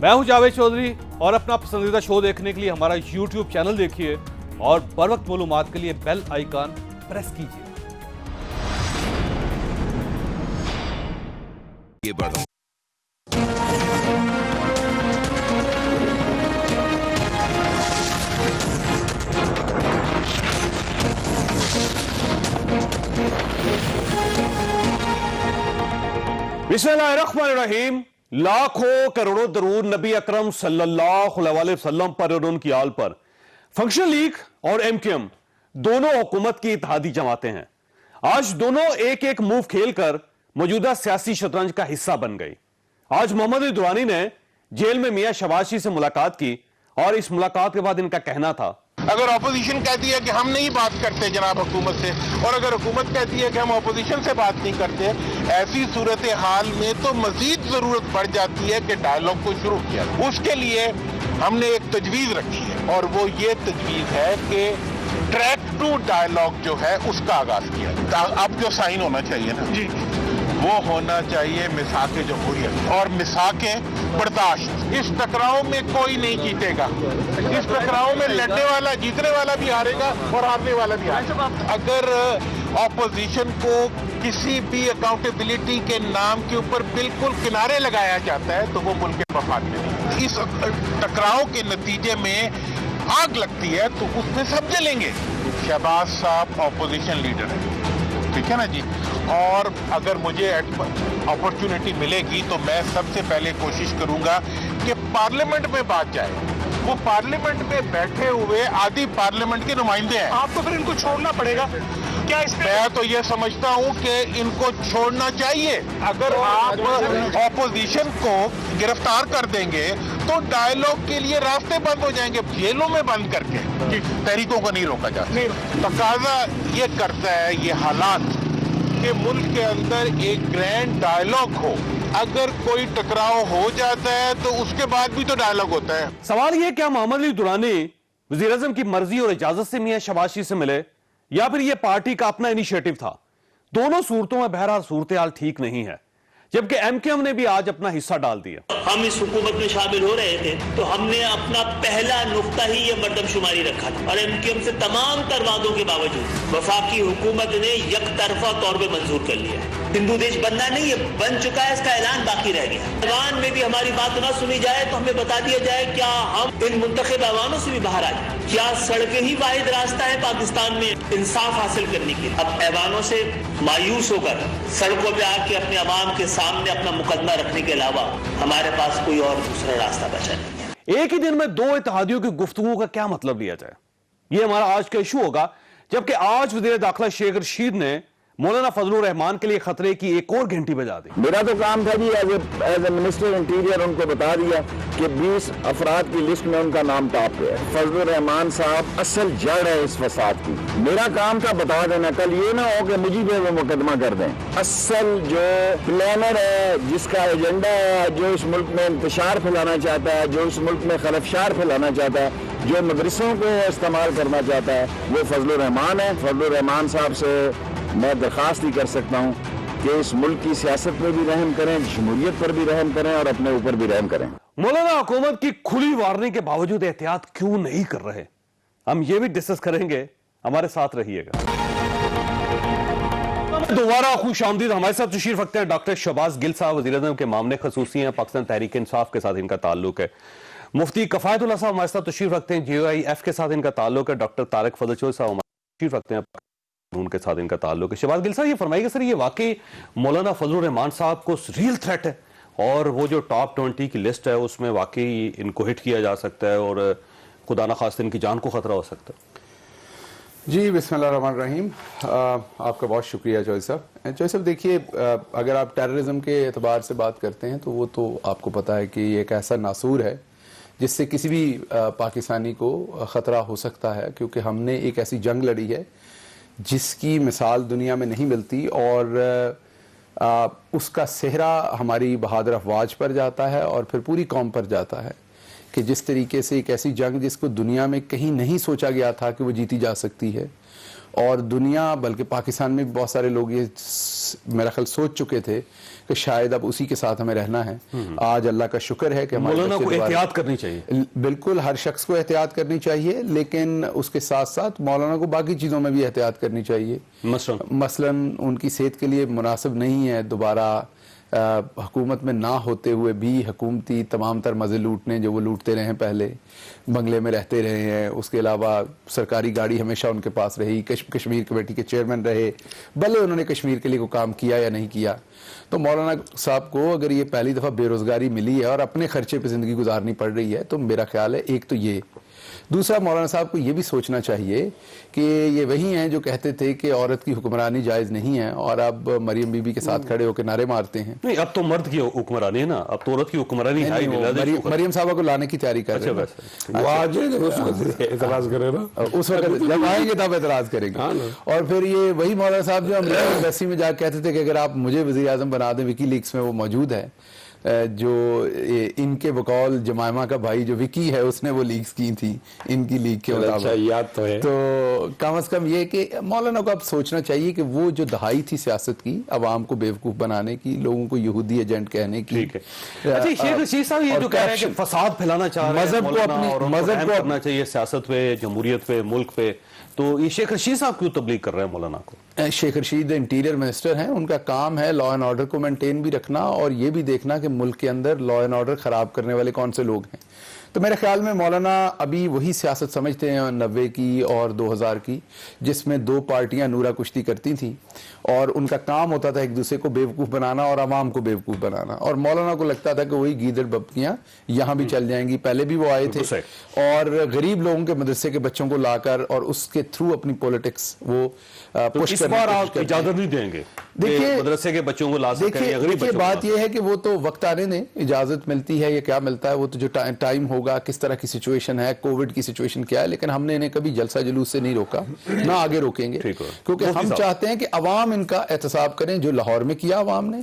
मैं हूं जावेद चौधरी और अपना पसंदीदा शो देखने के लिए हमारा YouTube चैनल देखिए और बर वक्त मालूमात के लिए बेल आइकन प्रेस कीजिए। बिस्मिल्लाहिर्रहमानिर्रहीम। लाखों करोड़ों दरूद नबी अकरम सल्लल्लाहु अलैहि वसल्लम पर और उनकी आल पर। फंक्शन लीग और एमकेएम दोनों हुकूमत की इत्तेहादी जमातें हैं। आज दोनों एक एक मूव खेलकर मौजूदा सियासी शतरंज का हिस्सा बन गई। आज मोहम्मद अली दुरानी ने जेल में मियां शहबाज से मुलाकात की और इस मुलाकात के बाद इनका कहना था, अगर अपोजिशन कहती है कि हम नहीं बात करते जनाब हुकूमत से, और अगर हुकूमत कहती है कि हम अपोजिशन से बात नहीं करते, ऐसी सूरत हाल में तो मजीद जरूरत पड़ जाती है कि डायलॉग को शुरू किया। उसके लिए हमने एक तजवीज रखी है और वो ये तजवीज है कि ट्रैक 2 डायलॉग जो है उसका आगाज किया। अब जो साइन होना चाहिए ना जी, वो होना चाहिए मिसाके जमहूरियत और मिसाके बर्दाश्त। इस टकराव में कोई नहीं जीतेगा। इस टकराव में लड़ने वाला, जीतने वाला भी हारेगा और हारने वाला भी हारेगा। अगर ऑपोजिशन को किसी भी अकाउंटेबिलिटी के नाम के ऊपर बिल्कुल किनारे लगाया जाता है तो वो मुल्क के मफाद में नहीं। इस टकराव के नतीजे में आग लगती है तो उसमें सब जलेंगे। शहबाज साहब ऑपोजिशन लीडर है, ठीक है ना जी, और अगर मुझे अपॉर्चुनिटी मिलेगी तो मैं सबसे पहले कोशिश करूंगा कि पार्लियामेंट में बात जाए। वो पार्लियामेंट में बैठे हुए आधी पार्लियामेंट के नुमाइंदे हैं। आपको फिर इनको छोड़ना पड़ेगा क्या? मैं तो ये समझता हूं कि इनको छोड़ना चाहिए। अगर आप ऑपोजिशन को गिरफ्तार कर देंगे तो डायलॉग के लिए रास्ते बंद हो जाएंगे, जेलों में बंद करके तहरीकों को नहीं रोका जाता। तकाजा ये करता है ये हालात कि मुल्क के अंदर एक ग्रैंड डायलॉग हो। अगर कोई टकराव हो जाता है तो उसके बाद भी तो डायलॉग होता है। सवाल यह क्या मोहम्मद अली दुरानी वजीर आज़म की मर्जी और इजाजत से मियां शहबाज से मिले या फिर यह पार्टी का अपना इनिशिएटिव था? दोनों सूरतों में बहरहाल सूरत हाल ठीक नहीं है, जबकि एमकेएम ने भी आज अपना हिस्सा डाल दिया। हम इस हुकूमत में शामिल हो रहे थे तो हमने अपना पहला नुक्ता ही ये मर्दमशुमारी रखा था और एमकेएम से तमाम तर वादों के बावजूद वफाकी हुकूमत ने यकतरफा तौर पे मंजूर कर लिया। हिंदू देश बनना नहीं, ये बन चुका है, इसका ऐलान बाकी रह गया। ऐवान में भी हमारी बात ना सुनी जाए तो हमें बता दिया जाए क्या हम इन मुंतखब ऐवानों से भी बाहर आ जाए? क्या सड़कें ही वाहिद रास्ता है पाकिस्तान में इंसाफ हासिल करने के? अब ऐवानों से मायूस होकर सड़कों पे आके अपने अवाम के सामने अपना मुकदमा रखने के अलावा हमारे पास कोई और दूसरा रास्ता बचा नहीं है। एक ही दिन में दो इत्तेहादियों की गुफ्तगू का क्या मतलब लिया जाए, ये हमारा आज का इशू होगा। जबकि आज वज़ीर दाखिला शेख रशीद ने मौलाना फजलुर रहमान के लिए खतरे की एक और घंटी बजा दी। मेरा तो काम था जी एज ए मिनिस्टर इंटीरियर उनको बता दिया कि 20 अफराद की लिस्ट में उनका नाम टॉप पे है। फजलुर रहमान साहब असल जड़ है इस फसाद की। मेरा काम था बता देना, कल ये ना हो कि मुझे पे वो मुकदमा कर दें। असल जो प्लानर है, जिसका एजेंडा है, जो इस मुल्क में इंतशार फैलाना चाहता है, जो इस मुल्क में खलफशार फैलाना चाहता है, जो मदरसों को इस्तेमाल करना चाहता है, वो फजलुर रहमान है। फजलुर रहमान साहब से मैं दरख्वास्त ही कर सकता हूँ कि इस मुल्क की सियासत में भी रहम करें, जमहूरियत पर भी रहम करें और अपने ऊपर भी रहम करें। मौलाना हुकूमत की खुली वार्निंग के बावजूद एहतियात क्यों नहीं कर रहे, हम ये भी डिस्कस करेंगे। हमारे साथ रहिएगा। दोबारा खुश आमदीद। हमारे साथ तशरीफ रखते हैं डॉक्टर शहबाज गिल साहब, वज़ीर आज़म के मामले खसूसी हैं, पाकिस्तान तहरीक इंसाफ के साथ इनका ताल्लुक है। मुफ्ती कफायतुल्लाह साहब हमारे साथ तशरीफ रखते हैं, JOIF के साथ इनका ताल्लुक है। डॉक्टर तारिक फजल चौधरी साहब तशरीफ रखते हैं, उनके साथ इनका ताल्लुक है। शहबाज गिल साहब ये फरमाइएगा सर, ये वाकई मौलाना फजलुर रहमान साहब को रियल थ्रेट है और वो जो टॉप 20 की लिस्ट है उसमें वाकई इनको हिट किया जा सकता है और खुदा न खास्ते इनकी जान को खतरा हो सकता है? जी बिस्मिल्लाहिर्रहमानिर्रहीम। आपका बहुत शुक्रिया चौधरी साहब। चौधरी साहब देखिए, अगर आप टेररिज्म के एतबार से बात करते हैं तो वो तो आपको पता है कि एक ऐसा नासूर है जिससे किसी भी पाकिस्तानी को ख़तरा हो सकता है, क्योंकि हमने एक ऐसी जंग लड़ी है जिसकी मिसाल दुनिया में नहीं मिलती और उसका सेहरा हमारी बहादुर अफवाज पर जाता है और फिर पूरी कौम पर जाता है कि जिस तरीके से एक ऐसी जंग जिसको दुनिया में कहीं नहीं सोचा गया था कि वो जीती जा सकती है, اور دنیا بلکہ پاکستان میں بھی بہت سارے لوگ یہ میرا خیال سوچ چکے تھے کہ شاید اب اسی کے ساتھ ہمیں رہنا ہے. آج اللہ کا شکر ہے کہ مولانا کو احتیاط کرنی چاہیے. بالکل ہر شخص کو احتیاط کرنی چاہیے, لیکن اس کے ساتھ ساتھ مولانا کو باقی چیزوں میں بھی احتیاط کرنی چاہیے. مثلاً ان کی صحت کے لیے مناسب نہیں ہے دوبارہ حکومت میں نہ ہوتے ہوئے بھی حکومتی تمام تر مزے لوٹنے جو وہ لوٹتے رہے ہیں, پہلے بنگلے میں رہتے رہے ہیں, اس کے علاوہ سرکاری گاڑی ہمیشہ ان کے پاس رہی, کشمیر کمیٹی کے چیئرمین رہے, بھلے انہوں نے کشمیر کے لیے کوئی کام کیا یا نہیں کیا. تو مولانا صاحب کو اگر یہ پہلی دفعہ بے روزگاری ملی ہے اور اپنے خرچے پہ زندگی گزارنی پڑ رہی ہے تو میرا خیال ہے ایک تو یہ, دوسرا مولانا صاحب کو یہ بھی سوچنا چاہیے کہ یہ وہی ہیں جو کہتے تھے کہ عورت کی حکمرانی جائز نہیں ہے, اور اب مریم بی بی کے ساتھ کھڑے ہو کے نعرے مارتے ہیں. نہیں, اب تو مرد کی حکمرانی ہے نا, اب تو عورت کی حکمرانی ہے. مریم صاحبہ کو لانے کی تیاری کر رہے ہیں. وہ آ جائے گا اعتراض کرے نا, اس وقت جب آئیں گے تب اعتراض کریں گے. اور پھر یہ وہی مولانا صاحب جو امریکہ ایمبیسی میں جا کے کہتے تھے کہ اگر آپ مجھے وزیر اعظم بنا دیں, وکی لیکس میں وہ موجود ہے, جو ان کے بقول جمائمہ کا بھائی جو وکی ہے اس نے وہ لیکس کی تھی ان کی لیک کے مطابق. یاد تو ہے. تو کم از کم یہ کہ مولانا کو اب سوچنا چاہیے کہ وہ جو دہائی تھی سیاست کی, عوام کو بیوقوف بنانے کی, لوگوں کو یہودی ایجنٹ کہنے کی. شیخ رشید صاحب یہ جو کہہ رہے ہیں کہ فساد پھیلانا چاہ رہے ہیں, مذہب کو کرنا چاہیے سیاست پہ, جمہوریت پہ, ملک پہ, تو یہ شیخ رشید صاحب کیوں تبلیغ کر رہے ہیں مولانا کو؟ شیخ رشید انٹیریئر منسٹر ہیں, ان کا کام ہے لا اینڈ آرڈر کو مینٹین بھی رکھنا اور یہ بھی دیکھنا کہ ملک کے اندر لا اینڈ آرڈر خراب کرنے والے کون سے لوگ ہیں. تو میرے خیال میں مولانا ابھی وہی سیاست سمجھتے ہیں 90 کی اور 2000 کی, جس میں دو پارٹیاں نورا کشتی کرتی تھیں اور ان کا کام ہوتا تھا ایک دوسرے کو بیوقوف بنانا اور عوام کو بیوقوف بنانا, اور مولانا کو لگتا تھا کہ وہی گیدڑ ببکیاں یہاں بھی چل جائیں گی. پہلے بھی وہ آئے تھے اور غریب لوگوں کے مدرسے کے بچوں کو لا کر اور اس کے تھرو اپنی پولیٹکس وہ اس بار آپ اجازت نہیں دیں گے دیکھیے مدرسے کے بچوں کو لا سکیں یا غریب بچوں کو؟ بات یہ ہے کہ وہ تو وقت آنے دیں, اجازت ملتی ہے یا کیا ملتا ہے وہ تو جو ٹائم ہوگا, کس طرح کی سچویشن ہے, کووڈ کی سچویشن کیا ہے, لیکن ہم نے انہیں کبھی جلسہ جلوس سے نہیں روکا, نہ آگے روکیں گے, کیونکہ ہم چاہتے ہیں کہ عوام ان کا احتساب کریں جو لاہور میں کیا عوام نے.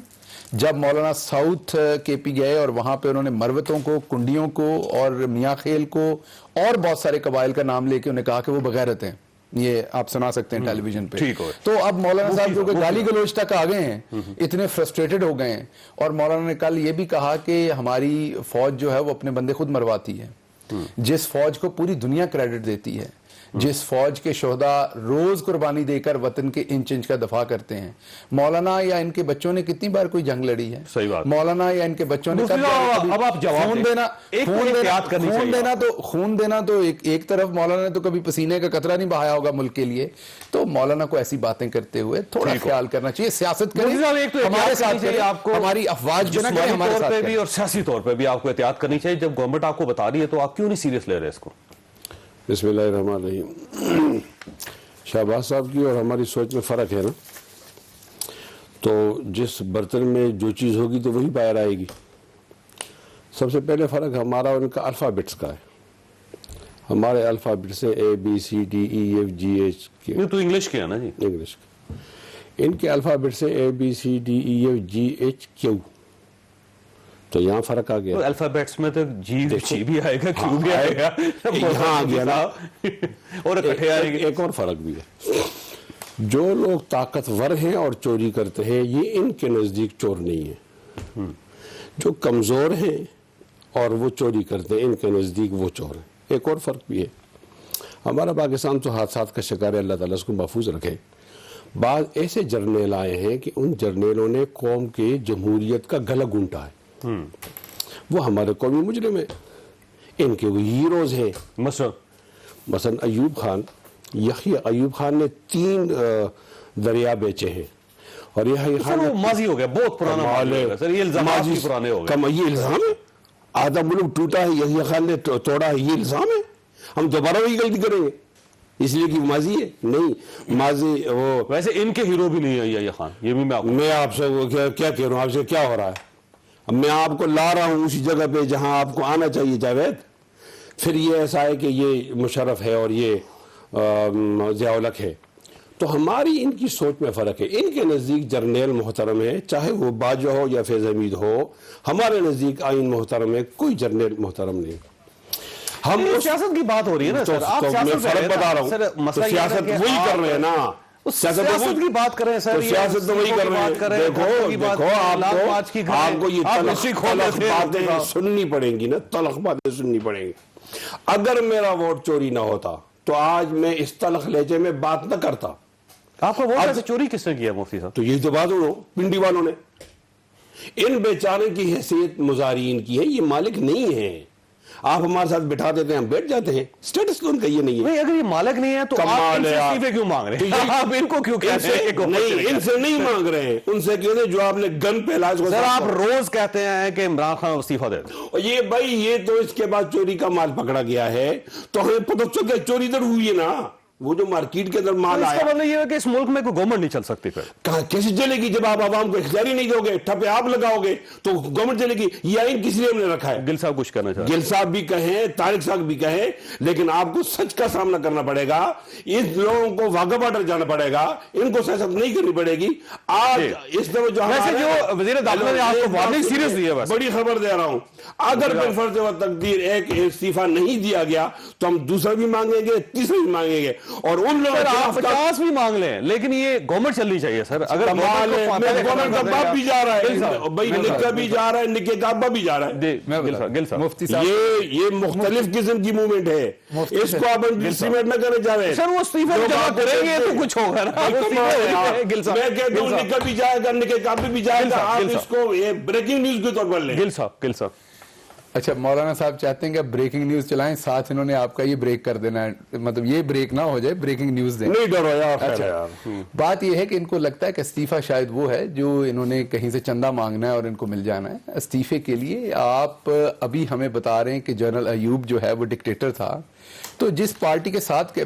جب مولانا ساؤتھ کے پی گئے اور وہاں پہ انہوں نے مروتوں کو, کنڈیوں کو اور میاں خیل کو اور بہت سارے قبائل کا نام لے کے انہیں کہا کہ وہ بغیرت ہیں, یہ آپ سنا سکتے ہیں ٹیلی ویژن پہ. تو اب مولانا صاحب جو کہ گالی گلوچ تک آ گئے ہیں, اتنے فرسٹریٹڈ ہو گئے ہیں, اور مولانا نے کل یہ بھی کہا کہ ہماری فوج جو ہے وہ اپنے بندے خود مرواتی ہے, جس فوج کو پوری دنیا کریڈٹ دیتی ہے, جس فوج کے شہداء روز قربانی دے کر وطن کے انچ انچ کا دفاع کرتے ہیں. مولانا یا ان کے بچوں نے کتنی بار کوئی جنگ لڑی ہے؟ صحیح بات. مولانا یا ان کے بچوں نے اب آپ جواب خون دینا تو ایک طرف, مولانا نے تو کبھی پسینے کا قطرہ نہیں بہایا ہوگا ملک کے لیے. تو مولانا کو ایسی باتیں کرتے ہوئے تھوڑا خیال کرنا چاہیے, سیاست کریں ہمارے ساتھ, آپ کو ہماری افواج جو نا ہمارے ساتھ بھی اور سیاسی طور پہ بھی آپ کو احتیاط کرنی چاہیے. جب گورنمنٹ آپ کو بتا رہی ہے تو آپ کیوں نہیں سیریس لے رہے اس کو؟ بسم اللہ الرحمن الرحیم. شہباز صاحب کی اور ہماری سوچ میں فرق ہے نا, تو جس برتن میں جو چیز ہوگی تو وہی باہر آئے گی. سب سے پہلے فرق ہمارا اور ان کا الفابیٹس کا ہے. ہمارے الفابیٹ سے A B C D E F G H کے, تو انگلش کے ہے نا جی, انگلش کے. ان کے الفابیٹ سے A B C D E F G H کیو, تو یہاں فرق آ گیا. الفابیٹس میں تو جی بھی آئے گا, کیو بھی آئے گا, یہاں آ گیا نا. اور اکٹھے آئے گا. ایک اور فرق بھی ہے, جو لوگ طاقتور ہیں اور چوری کرتے ہیں یہ ان کے نزدیک چور نہیں ہے. جو کمزور ہیں اور وہ چوری کرتے ہیں ان کے نزدیک وہ چور ہیں. ایک اور فرق بھی ہے, ہمارا پاکستان تو حادثات کا شکار ہے, اللہ تعالیٰ اس کو محفوظ رکھے. بعض ایسے جرنیل آئے ہیں کہ ان جرنیلوں نے قوم کے جمہوریت کا گلا گھونٹا ہے. وہ ہمارے قومی مجرم ہیں, ان کے وہ ہیروز ہیں. مثلا ایوب خان, یحییٰ ایوب خان نے 3 دریا بیچے ہیں, اور یحییٰ خان ماضی ہو گیا, بہت پرانا سر, یہ الزامات بھی پرانے ہو گئے. یہ الزام ہے, آدھا ملک ٹوٹا ہے, یحییٰ خان نے توڑا ہے, یہ الزام ہے. ہم دوبارہ وہی غلطی کریں گے اس لیے کہ ماضی ہے؟ نہیں, ماضی وہ ویسے ان کے ہیرو بھی نہیں ہے یحییٰ خان. یہ بھی میں آپ سے کیا کہہ رہا ہوں, آپ سے کیا ہو رہا ہے؟ اب میں آپ کو لا رہا ہوں اسی جگہ پہ جہاں آپ کو آنا چاہیے جاوید. پھر یہ ایسا ہے کہ یہ مشرف ہے اور یہ ضیاء الحق ہے. تو ہماری ان کی سوچ میں فرق ہے. ان کے نزدیک جرنیل محترم ہے, چاہے وہ باجوہ ہو یا فیض حمید ہو. ہمارے نزدیک آئین محترم ہے, کوئی جرنیل محترم نہیں. ہم سیاست کی بات ہو رہی ہے نا سر, آپ میں فرق بتا رہا سر, ہوں, مسئلہ سیاست وہی کر رہے ہیں نا, سیاست کی بات کریں سر, سیاست تو وہی کر رہے ہیں. دیکھو آپ کو یہ تلخ باتیں سننی پڑیں گی نا, تلخ باتیں سننی پڑیں گی. اگر میرا ووٹ چوری نہ ہوتا تو آج میں اس تلخ لہجے میں بات نہ کرتا. آپ کا ووٹ ایسے چوری کس نے کیا مفتی صاحب؟ تو یہی تو بات ہو, پنڈی والوں نے. ان بیچارے کی حیثیت مظاہرین کی ہے, یہ مالک نہیں ہے. آپ ہمارے ساتھ بٹھا دیتے ہیں, ہم بیٹھ جاتے ہیں. سٹیٹس تو ان کا یہ نہیں ہے. اگر یہ مالک نہیں ہے تو آپ ان سے استعفے کیوں مانگ رہے ہیں؟ آپ ان کو کیوں کہتے ہیں؟ نہیں, ان سے نہیں مانگ رہے ہیں, ان سے کہتے ہیں جو آپ نے گن پھیلا. سر آپ روز کہتے ہیں کہ عمران خان استعفیٰ دے دیں. یہ بھائی یہ تو اس کے بعد چوری کا مال پکڑا گیا ہے تو ہمیں پتہ چل گیا چوری ادھر ہوئی ہے نا. وہ جو مارکیٹ کے اندر مال اس آیا, کا مطلب یہ ہے کہ اس ملک میں کوئی گورنمنٹ نہیں چل سکتی. پھر کیسے چلے گی جب آپ عوام کو اختیار ہی نہیں دو گے, ٹھپے آپ لگاؤ گے تو گورنمنٹ چلے گی. یہ آئین کس لیے ہم نے رکھا ہے؟ گل صاحب کچھ کرنا چاہتے ہیں. گل صاحب بھی کہیں, طارق صاحب بھی کہیں, لیکن آپ کو سچ کا سامنا کرنا پڑے گا. اس لوگوں کو واگا بارڈر جانا پڑے گا, ان کو سیاست نہیں کرنی پڑے گی. آج اس طرح جو وزیر داخلہ نے آپ کو وارننگ سیریس دی ہے, بڑی خبر دے رہا ہوں, اگر بالفرض و تقدیر ایک استعفیٰ نہیں دیا گیا تو ہم دوسرا بھی مانگیں گے, تیسرا بھی مانگیں گے. اور ان لوگوں آپ 50 بھی مانگ لیں, لیکن یہ گورنمنٹ چلنی چاہیے سر. اگر گورنمنٹ کا باپ بھی جا رہا ہے, بھائی نکا بھی جا رہا ہے, نکے کا ابا بھی جا رہا ہے. گل صاحب مفتی صاحب یہ مختلف قسم کی موومنٹ ہے, اس کو آپ انڈسٹریمنٹ نہ کرنے جا رہے ہیں. سر وہ استعفیٰ جمع کریں گے تو کچھ ہوگا نا. میں کہتا ہوں نکا بھی جائے گا, نکے کا بھی جائے گا. آپ اس کو یہ بریکنگ نیوز کے طور پر لیں. گل صاحب اچھا, مولانا صاحب چاہتے ہیں کہ بریکنگ نیوز چلائیں, ساتھ انہوں نے آپ کا یہ بریک کر دینا ہے, مطلب یہ بریک نہ ہو جائے, بریکنگ نیوز دیں. نہیں ڈرو یار. اچھا, بات یہ ہے کہ ان کو لگتا ہے کہ استعفیٰ شاید وہ ہے جو انہوں نے کہیں سے چندہ مانگنا ہے اور ان کو مل جانا ہے. استعفے کے لیے آپ ابھی ہمیں بتا رہے ہیں کہ جنرل ایوب جو ہے وہ ڈکٹیٹر تھا, تو جس پارٹی کے ساتھ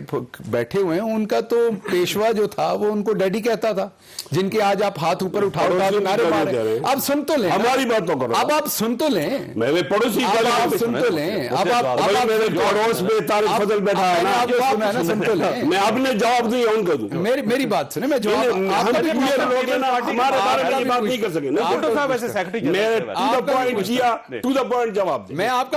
بیٹھے ہوئے ہیں ان کا تو پیشوا جو تھا وہ ان کو ڈیڈی کہتا تھا, جن کے آج آپ ہاتھ اوپر اٹھا نعرے مار رہے ہیں. آپ سن تو لیں, ہماری بات تو کرو. اب آپ سن تو لیں, میں پڑوسی آپ سن تو لیں. اب آپ میرے پڑوس میں طارق فضل بیٹھا ہے نا, سن تو لیں. میں اپنے جواب دوں یا ان کو دوں؟ میری بات سنیں, میں جواب ہمارے بارے میں بات نہیں کر سکے.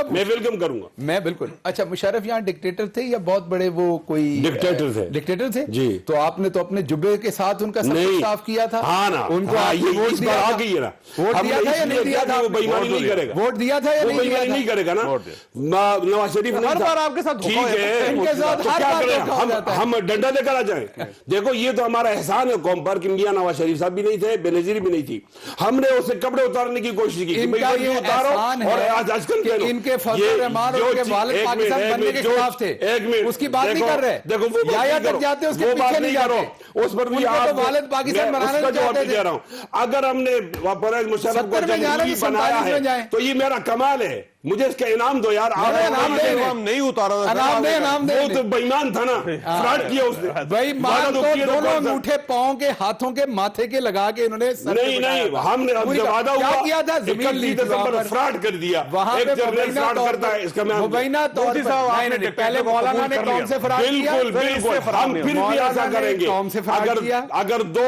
میں ویلکم کروں گا. میں بالکل. اچھا, مشرف یہاں ڈکٹیٹر تھے یا بہت بڑے وہ کوئی ڈکٹیٹر تھے؟ جی. تو آپ نے تو اپنے جبے کے ساتھ ان کا سب کچھ صاف کیا تھا. ہاں نا, ان کو ووٹ دیا تھا یا نہیں دیا تھا؟ وہ بےایمانی نہیں کرے گا. ووٹ دیا تھا یا نہیں دیا تھا؟ نہیں کرے گا نا. نواز شریف ہر بار آپ کے ساتھ ٹھیک ہے, ہم ڈنڈا لے کر آ جائیں. دیکھو یہ تو ہمارا احسان ہے قوم پر کہ میاں نواز شریف صاحب بھی نہیں تھے, بے نظیر بھی نہیں تھی. ہم نے اسے کپڑے اتارنے کی کوشش کی, ان کا یہ احسان ہے کہ ان کے فضل الرحمان اور ان کے والد پاکستان بننے کے خلاف تھے. اس کی بات نہیں کر رہے, یا کر جاتے اس کے پیچھے نہیں جاتے. اس پر بھی والد پاکستان بنانے نہیں چاہتے تھے. اگر ہم نے پرویز مشرف کو جمہوری بنایا ہے تو یہ میرا کمال ہے, مجھے اس کا انعام دو یار. انعام نہیں اتارا, وہ تو بےایمان تھا نا, فراڈ کیا اس نے. دونوں انگوٹھے پاؤں کے, ہاتھوں کے, ماتھے کے لگا کے انہوں نے نہیں, ہم نے وعدہ کیا کیا تھا, زمین لی فراڈ کر دیا. وہاں پہ مبینہ طور پر پہلے مولانا نے قوم سے فراڈ کیا. بالکل, ہم پھر بھی ایسا کریں گے. قوم سے فراڈ کیا. اگر دو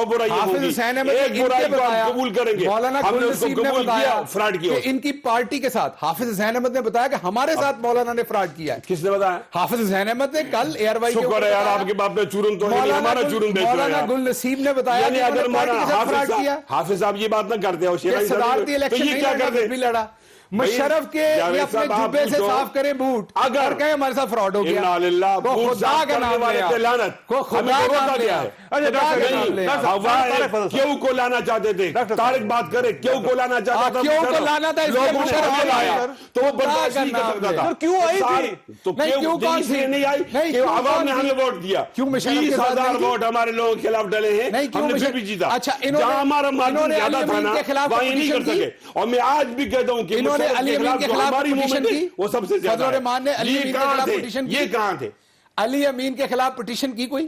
برائیاں ہوگی, ایک برائی کو ہم قبول کریں گے. مولانا کل نصیب نے بتایا کہ ان کی پارٹی کے ساتھ, حافظ حسین احمد نے بتایا کہ ہمارے ساتھ مولانا نے فراڈ کیا ہے. کس نے بتایا؟ حافظ حسین احمد نے کل ایئر وائی شکر ہے یار, آپ کے باپ نے چورن تو ہے, ہمارا چورن بیچ رہا ہے. مولانا گل نصیب نے بتایا کہ اگر حافظ صاحب یہ بات نہ کرتے ہو, صدارتی الیکشن نہیں لڑا. مشرف کے یہ اپنے جبے سے صاف کریں بوٹ, اگر کہیں ہمارے ساتھ فراڈ ہو گیا, خدا کا نام لیا, خدا کا نام لیا. کیوں کو لانا چاہتے تھے, طارق بات کرے, کیوں کو لانا چاہتا تھا, کیوں کو لانا تھا, اس لیے مشرف نے لایا. تو وہ برداشت نہیں کر سکتا تھا. کیوں آئی تھی, تو کیوں اس لیے نہیں آئی کہ عوام نے ہمیں ووٹ دیا. 30,000 ووٹ ہمارے لوگوں کے خلاف ڈلے ہیں, ہم نے پھر بھی جیتا. جہاں ہمارا مارجن زیادہ تھا نا وہیں نہیں کر سکے. اور میں آج بھی کہتا ہوں کہ علی امین کے خلاف پٹیشن کی, وہ سب سے زیادہ فضل الرحمان نے علی امین کے خلاف پٹیشن کی. یہ کہاں تھے؟ علی امین کے خلاف پٹیشن کی کوئی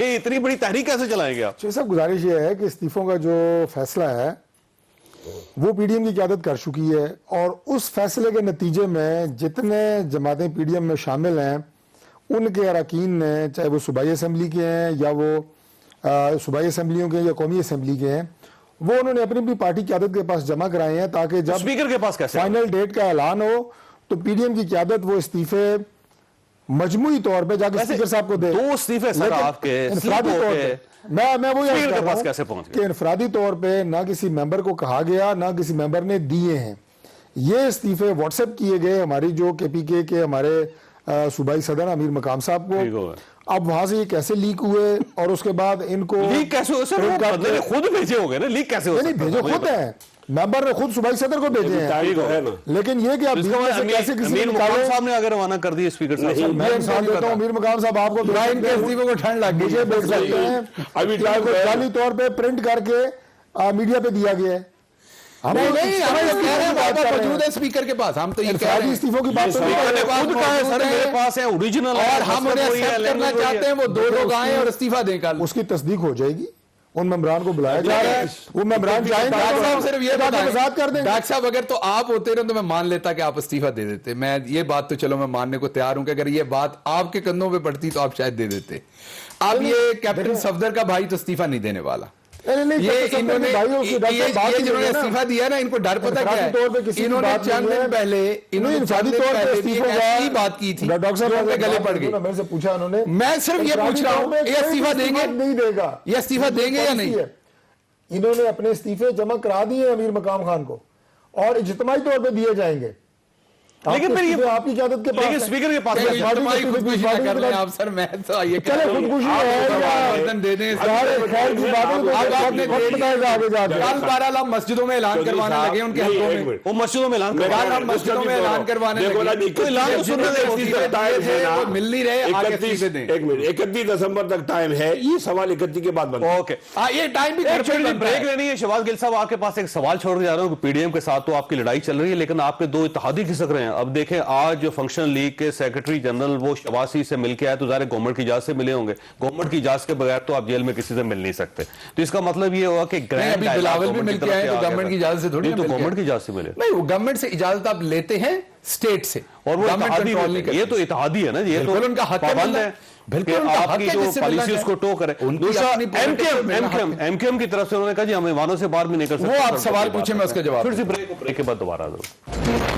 कि इतनी बड़ी तहरीक कैसे चलाएंगे आप? सब गुजारिश ये है कि इस्तीफों का जो फैसला है वो पीडीएम की क़यादत कर चुकी है, और उस फैसले के नतीजे में जितने जमातें पीडीएम में शामिल हैं उनके अरकान ने, चाहे वो सूबाई असम्बली के हैं या वो सूबाई असम्बलियों के या कौमी असम्बली के हैं, वो उन्होंने अपनी भी पार्टी क़यादत के पास जमा कराए हैं ताकि जब स्पीकर के पास कैसे फाइनल डेट का ऐलान हो तो पीडीएम की क़यादत वो इस्तीफे मजमूई तौर पे जाके स्पीकर साहब को दे। 2 इस्तीफे सर लेकिन आपके इनफरादी स्लिप तौर होके पे मैं वो स्पीकर के पास कैसे पहुंच गए? कि इनफरादी तौर पे ना किसी मेंबर को कहा गया ना किसी मेंबर ने दिए हैं। ये इस्तीफे व्हाट्सएप किए गए हमारी जो केपीके के हमारे सूबाई सदर अमीर मकाम साहब ठीक को। हो गया। अब वहां से ये कैसे लीक हुए और उसके बाद इनको लीक कैसे हो सर? वो बंदे ने खुद भेजे होंगे ना, लीक कैसे हो नहीं सकता है? भेजे खुद है, मेंबर ने खुद सूबाई सदर को भेजे हैं। तारीख है ना। लेकिन ये कि आप इसका बीच में से मतलब कैसे किसी अमीर ने मुकाम निकाले। साहब ने अगर रवाना कर दिए स्पीकर साहब, मैं मिसाल देता हूँ, अमीर मकाम साहब आपको इब्राहिम के इस्तीफे को ठंड लग गई। मुझे भेज सकते हैं अभी टाइम इनको है। जाली तौर पे प्रिंट करके मीडिया पे दिया गया है। हम नहीं लोग नहीं, इस हम तरह लोग की कह रहे हैं बात वादा कर रहे मौजूद हैं। है स्पीकर के पास, हम तो ये कह रहे इनफरादी हैं। इस्तीफों की बात तो नहीं स्पीकर कर ने रहे। खुद कहा है सर मेरे पास है ओरिजिनल और हम उन्हें एक्सेप्ट करना चाहते हैं, वो दो लोग आए और इस्तीफा दें कल। उसकी तस्दीक हो जाएगी, उन मेंबरान को बुलाया जा रहा है, वो मेंबरान जाएंगे डॉक्टर साहब सिर्फ ये बताएं वजाहत कर देंगे। डॉक्टर साहब अगर तो आप होते ना तो मैं मान लेता कि आप इस्तीफा दे देते। मैं ये बात तो चलो मैं मानने को तैयार हूं कि अगर ये बात आपके कंधों पे पड़ती तो आप शायद दे देते। अब ये कैप्टन सफदर का भाई तो इस्तीफा नहीं देने वाला। नहीं, ये इन्होंने ये जिन्होंने इस्तीफा दिया ना, इनको डर पता क्या तौर पे है? किसी की इन्होंने बात चंद नहीं है। दिन पहले नहीं, इनफरादी तौर पे इस्तीफों का ऐसी बात की थी डॉक्टर जो उनके गले पड़ गई। मेरे से पूछा उन्होंने, मैं सिर्फ ये पूछ रहा हूँ, ये इस्तीफा देंगे नहीं देगा, ये इस्तीफा देंगे या नहीं? इन्होंने अपने इस्तीफे जमा करा दिए अमीर मकाम खान को और इज्तिमाई तौर पे दिए जाएंगे। लेकिन फिर ये आपकी क़यादत के पास लेकिन है। स्पीकर के पास चलिए, है। तुम्हारी खुदकुशी ना कर लें आप सर, मैं तो ये कह चले रहा हूँ, खुदकुशी आप है तो या वर्तन दे दें। सारे खैर की बातों को अब आपने वक्त दे बताएगा आगे जाके। कल बहरहाल मस्जिदों में ऐलान करवाने लगे उनके हकों में। वो मस्जिदों में ऐलान कल करवा हम मस्जिदों में ऐलान करवाने देखो ना, लगे। कोई ऐलान तो सुनने दे, वो मिल नहीं रहे, आगे 31 इस्तीफे दें। एक मिनट 31 दिसंबर तक टाइम है, ये सवाल 31 के बाद बनता है। ओके ये टाइम भी एक छोटी सी ब्रेक लेनी है। शहबाज गिल साहब आपके पास एक सवाल छोड़ के जा रहा हूँ। पीडीएम के साथ तो आपकी लड़ाई चल रही है लेकिन आपके दो इत्तेहादी खिसक रहे हैं। अब देखें आज जो फंक्शनल लीग के सेक्रेटरी जनरल वो शहबाज से मिल के आए तो ज़ाहिर गवर्नमेंट की इजाजत से मिले होंगे। गवर्नमेंट की इजाजत के बगैर तो आप जेल में किसी से मिल नहीं सकते। तो इसका मतलब ये हुआ कि ग्रैंड अभी बिलावल भी मिल के आए तो गवर्नमेंट की इजाजत से थोड़ी नहीं, तो मिल के गवर्नमेंट की आए। इजाजत से मिले नहीं, वो गवर्नमेंट से इजाजत आप लेते हैं स्टेट से, और वो गवर्नमेंट इत्तेहादी कंट्रोल नहीं ये करती। तो इत्तेहादी है ना, ये तो बिल्कुल उनका हक है पाबंद मिलना। है बिल्कुल कि उनका हक आपकी है जो जिससे मिलना पॉलिसी उसको चाहिए। टो करे। उनकी दूसरा अपनी political मिलना हक है। एमकेएम की तरफ से उन्होंने कहा जी हम ईमानों से बात भी नहीं कर सकते। वो आप सवाल पूछे, मैं उसका जवाब फिर से ब्रेक के बाद दोबारा आ जाऊं।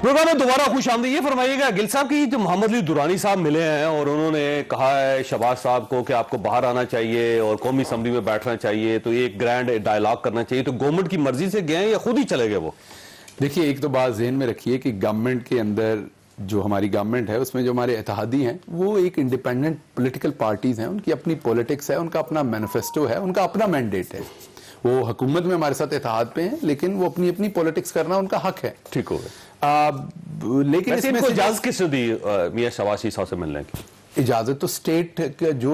प्रोग्राम में दोबारा खुश आमदी। ये फरमाइएगा गिल साहब की जो मोहम्मद अली दुरानी साहब मिले हैं और उन्होंने कहा है शहबाज साहब को कि आपको बाहर आना चाहिए और कौमी असम्बली में बैठना चाहिए, तो एक ग्रैंड डायलॉग करना चाहिए, तो गवर्नमेंट की मर्जी से गए हैं या खुद ही चले गए वो? देखिए, एक तो बात ज़हन में रखिए कि गवर्नमेंट के अंदर जो हमारी गवर्नमेंट है उसमें जो हमारे इत्तेहादी हैं वो एक इंडिपेंडेंट पॉलिटिकल पार्टीज़ हैं, उनकी अपनी पॉलिटिक्स है, उनका अपना मैनिफेस्टो है, उनका अपना मैंडेट है। वो हुकूमत में हमारे साथ इत्तेहाद पे हैं लेकिन वो अपनी अपनी पॉलिटिक्स करना उनका हक है। ठीक हो गया। लेकिन वैसे इसमें इनको से इजाजत किसने दी मियां शहबाज साहब से मिलने की? इजाजत तो स्टेट के जो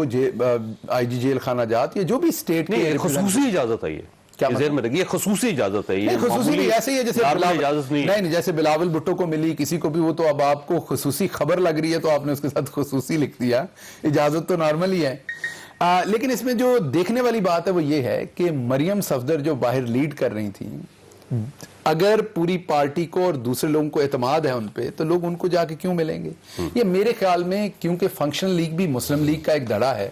आईजी जेल खाना जात या जो भी स्टेट नहीं, के खुसूसी इजाजत है ये। क्या ये ज़हन में रखिए, खुसूसी इजाजत है ये। नहीं, खुसूसी नहीं, ऐसे ही है जैसे नॉर्मल इजाजत नहीं है। नहीं, जैसे बिलावल भुट्टो को मिली किसी को भी, वो तो अब आपको खुसूसी खबर लग रही है तो आपने उसके साथ खुसूसी लिख दिया। इजाजत तो नॉर्मल ही है। लेकिन इसमें जो देखने वाली बात है वो ये है कि मरियम सफदर जो बाहर लीड कर रही थी, अगर पूरी पार्टी को और दूसरे लोगों को एतमाद है उन पे तो लोग उनको जाके क्यों मिलेंगे? ये मेरे ख्याल में क्योंकि फंक्शनल लीग भी मुस्लिम लीग का एक धड़ा है,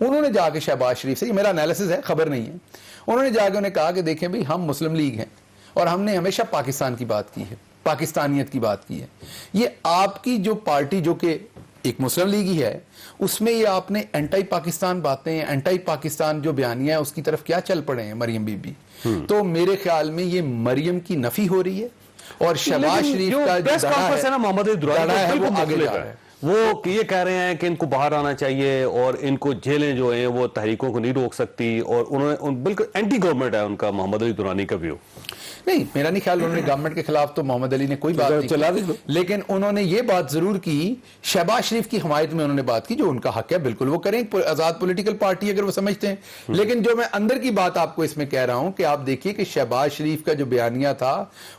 उन्होंने जाके शहबाज शरीफ से, ये मेरा एनालिसिस है, खबर नहीं है, उन्होंने जाके उन्हें कहा कि देखें भाई हम मुस्लिम लीग हैं और हमने हमेशा पाकिस्तान की बात की है, पाकिस्तानियत की बात की है। ये आपकी जो पार्टी जो कि एक मुस्लिम लीग ही है उसमें ये आपने एंटी पाकिस्तान बातें, एंटी पाकिस्तान जो बयानिया है उसकी तरफ क्या चल पड़े हैं मरियम बीबी। तो मेरे ख्याल में ये मरियम की नफी हो रही है और शहबाज शरीफ का जो प्रेस कॉन्फ्रेंस है ना मोहम्मद अली दुरानी है वो वो आगे मुख्तलिफ जा रहा है। है। वो ये कह रहे हैं कि इनको बाहर आना चाहिए और इनको जेलें जो हैं वो तहरीकों को नहीं रोक सकती, और उन्होंने बिल्कुल एंटी गवर्नमेंट है उनका मोहम्मद अली दुरानी का व्यू। नहीं, मेरा नहीं ख्याल उन्होंने गवर्नमेंट के खिलाफ तो मोहम्मद अली ने कोई बात नहीं चला की, लेकिन उन्होंने ये बात जरूर की, शहबाज शरीफ की हमायत में उन्होंने बात की, जो उनका हक है, बिल्कुल वो करें, आजाद पॉलिटिकल पार्टी अगर वो समझते हैं। लेकिन जो मैं अंदर की बात आपको इसमें कह रहा हूं कि आप देखिए कि शहबाज शरीफ का जो बयानिया था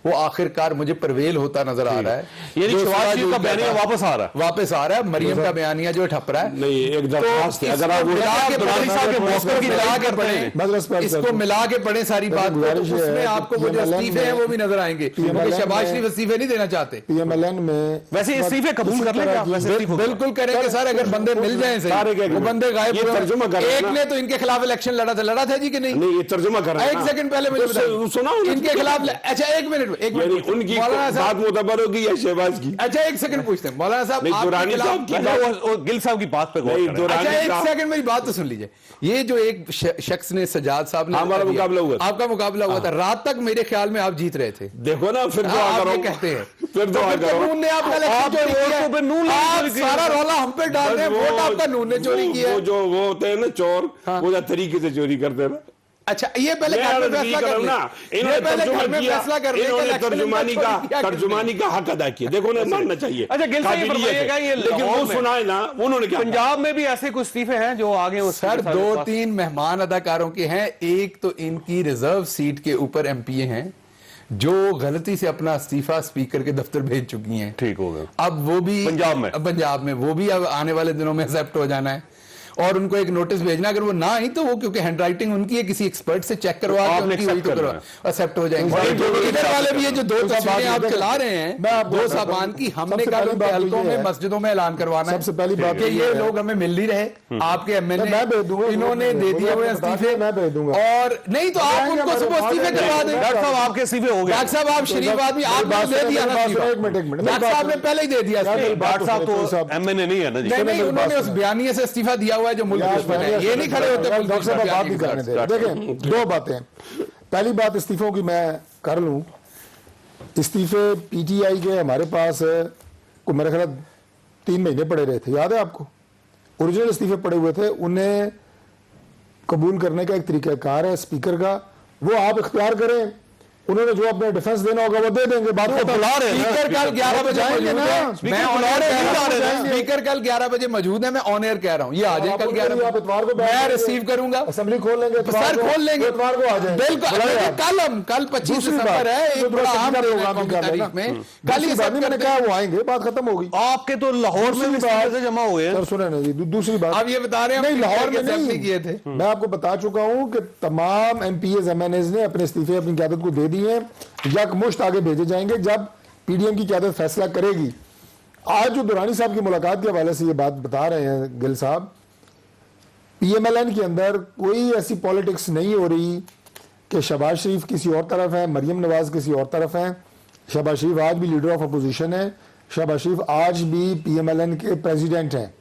वो आखिरकार मुझे परवेल होता नजर आ रहा है। यानी जो शहबाज शरीफ का जो बयानिया था, वापस आ रहा है। वापस वापस आ रहा है, मरियम का बयानिया जो ठप रहा है। नहीं, एक दरख्वास्त है, अगर आप मिला के दुरानी साहब के मौके की मिला के मजलिस पर पढ़ें, इसको मिला के पढ़ें सारी बात को, तो उसमें आपको वो जो इस्तीफे हैं वो भी नजर आएंगे, क्योंकि शहबाज शरीफ इस्तीफे नहीं देना चाहते। PMLN में वैसे इस्तीफे कबूल कर लेंगे आप? वैसे बिल्कुल करेंगे सर, अगर बंदे मिल जाएं सही, वो बंदे गायब ये तर्जुमा कर रहे हैं एक ना। ने तो इनके खिलाफ इलेक्शन लड़ा था जी कि नहीं? नहीं, ये तर्जुमा कर रहे हैं एक ना। सेकंड पहले मुझे तो बताइए, सुनाओ ना। इनके खिलाफ अच्छा एक मिनट यानी उनकी मौलाना बात साहब, मुतबर होगी या शहबाज की? अच्छा एक सेकंड पूछते हैं मौलाना साहब, नहीं, आपके दुरानी खिलाफ- साहब की वैसे वो गिल साहब की बात पे गौर नहीं, करें। दुरानी अच्छा एक साहब- सेकंड मेरी बात तो सुन लीजिए, ये जो एक शख्स ने सजाद साहब ने हमारा दिया, मुकाबला हुआ था। आपका मुकाबला हुआ था, रात तक मेरे ख्याल में आप जीत रहे थे। देखो ना, फिर दुआ आप करो। ये कहते हैं फिर दुआ तो करो। नून ने आपका इलेक्शन आप चोरी वोट किया को फिर नून ने आप चोरी किया। सारा रौला हम पे डाल रहे हैं, बस वोट आपका नून ने चोरी किया वो है। जो वो होते हैं ना चोर, वो जो तरीके से चोरी करते हैं ना। अच्छा ये पहले मैं घर में अर्ज फैसला कर कर रहा हूं लें। ना, ये इन्होंने पहले तर्जुमा घर में किया, फैसला कर लें कि इन्होंने इलेक्शन में तर्जुमानी चोरी किया कि तर्जुमानी का हक अदा किया। देखो ना, मानना चाहिए। अच्छा, गिल साहब ये काबिलियत फरमाइएगा, है। ये लेकिन लाहौर वो में- सुनाए ना, उन्होंने क्या कहा? पंजाब में भी ऐसे कुछ इस्तीफे हैं जो आगे उसके सर साथ- 2-3 मेहमान अदाकारों के हैं, एक तो इनकी रिजर्व सीट के ऊपर एमपीए हैं जो गलती से अपना इस्तीफा स्पीकर के दफ्तर भेज चुकी हैं। ठीक हो गया। अब वो भी पंजाब में वो भी अब आने वाले दिनों में एक्सेप्ट हो जाना है, और उनको एक नोटिस भेजना, अगर वो ना आई तो वो, क्योंकि हैंड राइटिंग उनकी है, किसी एक्सपर्ट से चेक करवा के आपने उनकी हुई accept तो करना करवा एक्सेप्ट हो जाएंगे। और इधर वाले भी ये जो दो सबसे तस्वीरें आप बात चला ये रहे मैं हैं, आपको दो बताता हूं। सामान की, हमने सबसे कल पहली बात तो हल्कों ये में है। मस्जिदों में ऐलान करवाना है सबसे पहली बात कि ये ये है। लोग हमें मिल नहीं रहे, आपके एमएलए मैं भेज दूंगा, इन्होंने दे दिए हुए इस्तीफे, मैं भेज दूंगा। और नहीं तो आप उनको सुबह इस्तीफे करवा दें। डॉक्टर साहब आपके इस्तीफे हो गए। डॉक्टर साहब आप शरीफ आदमी, आपने दे दिया ना इस्तीफा। एक मिनट डॉक्टर साहब ने पहले ही दे दिया इस्तीफा। डॉक्टर साहब तो तो एमएनए नहीं है ना जी। नहीं उन्होंने उस बयानिए से इस्तीफा दिया हुआ है जो मुल्क दुश्मन है, ये नहीं खड़े होते मुल्क डॉक्टर साहब दुश्मन बात नहीं करने दे रहे। देखें, दो बातें। पहली बात इस्तीफों की मैं कर लूं। इस्तीफे पीटीआई के हमारे पास को मेरे ख्याल 3 महीने पड़े रहे थे, याद है आपको? ओरिजिनल इस्तीफे पड़े हुए थे, उन्हें कबूल करने का एक तरीकाकार है स्पीकर का, वो आप इख्तियार करें। उन्होंने जो अपने डिफेंस देना होगा वो दे देंगे। बात को बुला रहे हैं स्पीकर कल 11 बजे जाएंगे मौजूद ना। है। स्पीकर मैं ऑन बुला एयर रहे कह हैं, रहा हूं, जाएंगे। स्पीकर कल 11 बजे मौजूद है, मैं ऑन एयर कह रहा हूं, ये आ जाए कल 11 आप इतवार को बैठ मैं जाएंगे। रिसीव करूंगा, असेंबली खोल लेंगे, सर खोल लेंगे, इतवार को आ जाएंगे। बिल्कुल। बुलाइए आप। कल 25 दूसरी दिसंबर बात, है, जो एक बड़ा अहम प्रोग्राम प्रोग्राम भी की कर तारीख लेना। में कल दूसरी ये बात सब नहीं, मैंने करते कहा हैं। वो आएंगे, बात खत्म होगी। आपके तो लाहौर में भी इस्तीफे से जमा हुए हैं। सर सुने ना जी, दूसरी बात आप ये बता रहे हैं नहीं, हम लाहौर में accept नहीं किए थे। मैं आपको बता चुका हूं कि तमाम एमपीएस एमएनएस ने अपने इस्तीफे अपनी क़यादत को दे दिए हैं, यकमुश्त आगे भेजे जाएंगे जब पीडीएम की क़यादत फैसला करेगी। आज जो दुरानी साहब की मुलाकात के हवाले से ये बात बता रहे हैं गिल साहब, पीएमएलएन के अंदर कोई ऐसी पॉलिटिक्स नहीं हो रही कि शहबाज शरीफ किसी और तरफ है, मरियम नवाज किसी और तरफ है। शहबाज शरीफ आज भी लीडर ऑफ अपोजिशन है, शहबाज शरीफ आज भी पीएमएलएन के प्रेसिडेंट हैं।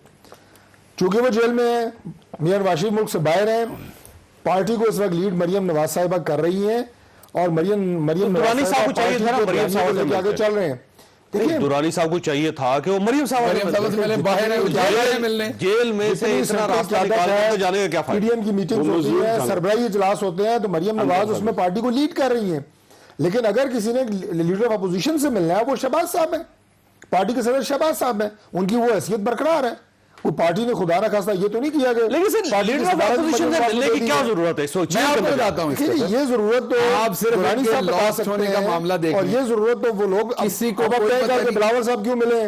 चूंकि वो जेल में है, मियां नवाज शरीफ मुल्क से बाहर हैं, पार्टी को इस वक्त लीड मरियम नवाज साहिबा कर रही हैं, और मरियम दुरानी साहब को चाहिए था ना, मरियम साहब से लेके आगे मिलते। चल रहे हैं। देखिए, दुरानी साहब को चाहिए था कि वो मरियम साहब से पहले बाहर है, वो जा रहे हैं मिलने। जेल में से जितनी इतना सरकार रास्ता की निकाल आदत के है, जाने का क्या फायदा? पीडीएम की मीटिंग्स वो होती मजदूर है, था। सरबराही इजलास होते हैं, तो मरियम नवाज उसमें पार्टी को लीड कर रही हैं। लेकिन अगर किसी ने लीडर ऑफ अपोजिशन से मिलना है, वो शहबाज साहब है, पार्टी के सदर शहबाज साहब है, उनकी वो हैसियत बरकरार है। वो पार्टी ने खुदा ना खास्ता ये तो नहीं किया गया। लेकिन सर पार्टी लीडर की ऑफ सदारत अपोजिशन मरियम से साहब को मिलने दे की दी क्या है। जरूरत है? मैं आपको बताता हूं देखिए, ये जरूरत तो आप सिर्फ दुरानी इनके साहब बता lost सकते होने का हैं, मामला देख और लें। ये जरूरत तो वो लोग किसी को अब कोई तय पता करके नहीं। बिलावल साहब क्यों मिले?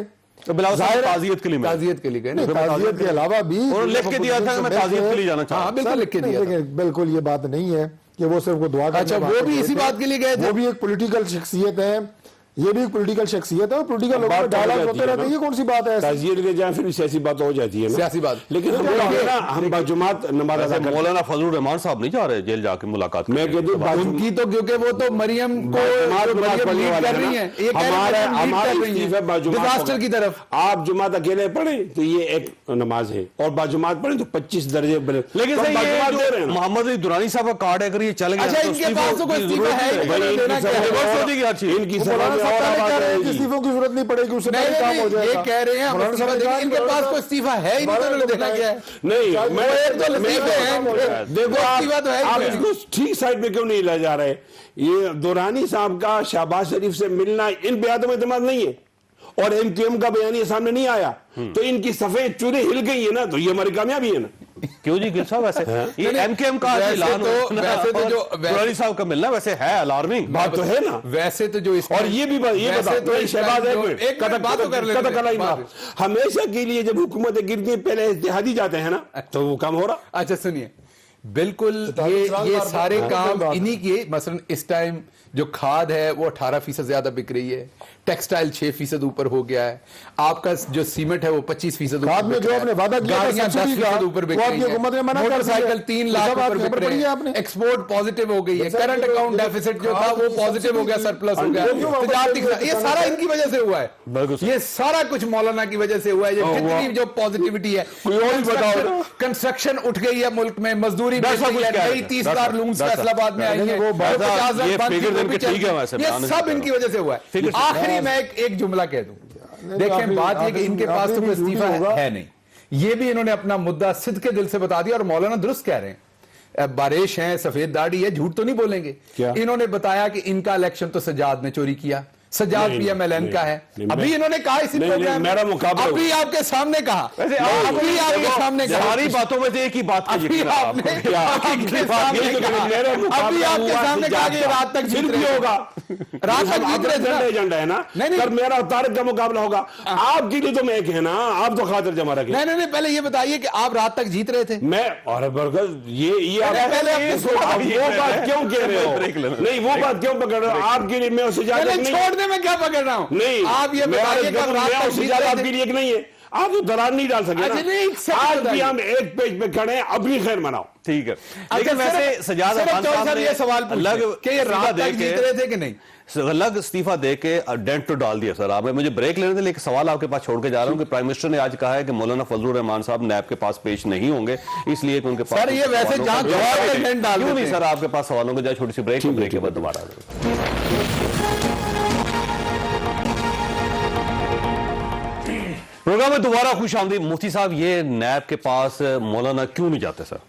तो बिलावल साहब जाहिर है- ताजियत के लिए मिले। ताजियत के लिए गए नहीं, ना। ताजियत के अलावा भी उन्होंने लिख के दिया था कि मैं ताजियत के लिए जाना चाहता हाँ हूं। बिल्कुल लिख के दिया था। देखिए, बिल्कुल ये बात नहीं है कि वो सिर्फ वो दुआ करने अच्छा, वो वास्ते भी गए इसी थे। बात के लिए गए थे? वो भी एक पॉलिटिकल शख्सियत है, ये भी एक पॉलिटिकल शख्सियत है, और पॉलिटिकल लोगों बात में तो हो डायलॉग जाती होते है रहते हैं। ना। ये कौन सी बात है ऐसी? ताजियत के जाए फिर सियासी बात हो जाती है ना, सियासी बात। लेकिन हम लोग ना, हम बाजुमात नमाज अदा करते हैं। मौलाना फजलुर रहमान साहब नहीं जा रहे जेल जाके मुलाकात मैं कह दूं उनकी तो, क्योंकि वो तो मरियम को हमारे मरियम पढ़ने लीड वाले कर हैं रही ना, हैं, ये कह रहे हैं हमारे मरियम लीड हमारे कर रही इस्तीफे हैं बाजुमात डिजास्टर होगा। की तरफ। आप जुमात अकेले पढ़े तो ये एक नमाज है, और बाजुमात पढ़े तो 25 दरजे बने। लेकिन तो सर बाजुमात दे रहे ये हैं ना। मोहम्मद अली दुरानी साहब का कार्ड है, अगर ये चल गया अच्छा, तो इनके इस्तीफा पास तो कोई की इस्तीफा जरूरत है ही नहीं नहीं, भाई, देना इनकी क्या है? सभा रिवर्स हो जाएगी हर चीज। इनकी वो सभा मौलाना में साहब और पहले आवाज कह रहे हैं कि आएगी। इस्तीफों की जरूरत नहीं पड़ेगी, उससे नहीं पहले काम हो नहीं, जाएगा। ये कह रहे हैं हम मौलाना इस्तीफा साहब देंगे, ने इनके कहा, पास कोई इस्तीफा है ही नहीं, तो उन्होंने देना क्या है? नहीं, वो एक तो लतीफे हैं, देखो इस्तीफा तो है ही आप नहीं। इसको ठीक साइड में क्यों नहीं ले जा रहे? ये दुरानी साहब का शहबाज शरीफ से मिलना इन बयानों में इत्मीनान नहीं है, और एमक्यूएम का बयान ये सामने नहीं आया, तो इनकी सफेद चूरे हिल गई है ना, तो ये हमारी कामयाबी है ना। क्यों जी गिल साहब, वैसे ये नहीं, एमकेएम का वैसे ऐलान तो- वैसे तो जो- तिवारी साहब का मिलना वैसे है अलार्मिंग बात तो है ना। वैसे तो जो और ये भी ये वैसे बता तो नहीं, इस शहबाज टाइम एक जो- मिनट, एक मिनट बात तो कर लेते हैं। हमेशा के लिए जब हुकूमतें गिरती हैं पहले इत्तेहादी जाते हैं ना, तो वो काम हो रहा। अच्छा सुनिए, बिल्कुल ये सारे काम इन्हीं के, मसलन इस टाइम जो खाद है वो 18% ज्यादा बिक रही है, टेक्सटाइल 6% ऊपर हो गया है, आपका जो सीमेंट है वो 25% खाद में जो आपने वादा किया था गाड़ियां सब्सिडी का, 10% ऊपर बिक वो रही आपकी हुकूमत ने है, मना कर दिया। मोटरसाइकिल 3 लाख सब ऊपर आपको बिक खबर रहे पड़ी है हैं, आपने? एक्सपोर्ट पॉजिटिव हो गई है, करंट अकाउंट डेफिसिट जो था वो पॉजिटिव हो गया, सरप्लस हो गया, क्यों वापस तजारती कर दिया? ये सारा इनकी वजह से हुआ बिल्कुल है, सर। ये सारा कुछ मौलाना की वजह से हुआ है, जितनी जो पॉजिटिविटी है। कोई और भी बताओ ना। कंस्ट्रक्शन उठ गई है मुल्क में, मजदूरी मिल दस रही कुछ है, कह रहे नई थे, 30,000 दस- लूम्स दस- फैसलाबाद में आई नहीं, है, वो बात- 50,000 ये बंद की फिगर वो इनके भी चलती ठीक है है। वैसे, ये बयान सब नहीं इनकी वजह से हुआ है। आखिरी मैं एक जुमला कह दूं, देखें बात ये कि इनके पास तो कोई इस्तीफा है नहीं, ये भी इन्होंने अपना मुद्दा सिद्ध के दिल से बता दिया, और मौलाना दुरुस्त कह रहे हैं, बारिश है, सफेद दाढ़ी है, झूठ तो नहीं बोलेंगे। क्या? इन्होंने बताया कि इनका इलेक्शन तो सज्जाद ने चोरी किया, सज्जाद नहीं, पीएमएलएन का है, नहीं, अभी मैं- इन्होंने कहा इसी नहीं, प्रोग्राम में, मेरा मुकाबला अभी आपके सामने कहा, वैसे अभी आपके सामने कहा, सारी बातों में से एक ही बात की अभी यकीन है आपने आपको। आपके सामने ये तो कहा, मेरा मुकाबला अभी आपके हुआ सामने कहा कि सज्जाद रात तक फिर जीत भी रहे होगा। रात तक जीत रहे थे ना। एजेंडा है ना, नहीं, नहीं। पर मेरा तारक का मुकाबला होगा। आपके लिए तो मैं एक है ना, आप तो खातिर जमा रखे। नहीं, पहले ये बताइए कि आप रात तक जीत रहे थे। मैं और बरकत ये आप पहले अपने आप वो बात क्यों कह रहे ब्रेक लेना। हो? नहीं, वो बात क्यों पकड़ रहे हो? आपके लिए मैं उससे ज्यादा पहले नहीं। छोड़ने में क्या पकड़ रहा हूँ? नहीं, आप ये बताइए कि आप रात तक उससे जीत ज्यादा रहे आपके थे। लिए एक नहीं है। आप तो दरार नहीं डाल सके अच्छा, नहीं, एक ना। सेकंड आज भी बताइए। हम एक पेज पे खड़े हैं, अपनी खैर मनाओ। ठीक है, अच्छा, लेकिन वैसे सिर्फ- सजाद सिर्फ अफगान चौधरी साहब साहब ने ये सवाल पूछे अलग कि ये इस्तीफा रात दे तक के- जीत रहे थे कि नहीं? अलग इस्तीफा दे के डेंट तो डाल दिया सर आपने। मुझे ब्रेक लेने थे, लेकिन सवाल आपके पास छोड़ के जा रहा हूं कि प्राइम मिनिस्टर ने आज कहा है कि मौलाना फजलुर रहमान साहब नैब के पास पेश नहीं होंगे, इसलिए कि उनके पास सर, ये वैसे सवालों का जहां जवाब जवाब है। डेंट डाल क्यों नहीं देते सर आपके पास सवालों का? जाए छोटी सी ब्रेक के बाद दोबारा आ जाएगा। प्रोग्राम में दोबारा खुश आमदीद। मुफ्ती साहब, ये नैब के पास मौलाना क्यों नहीं जाते सर?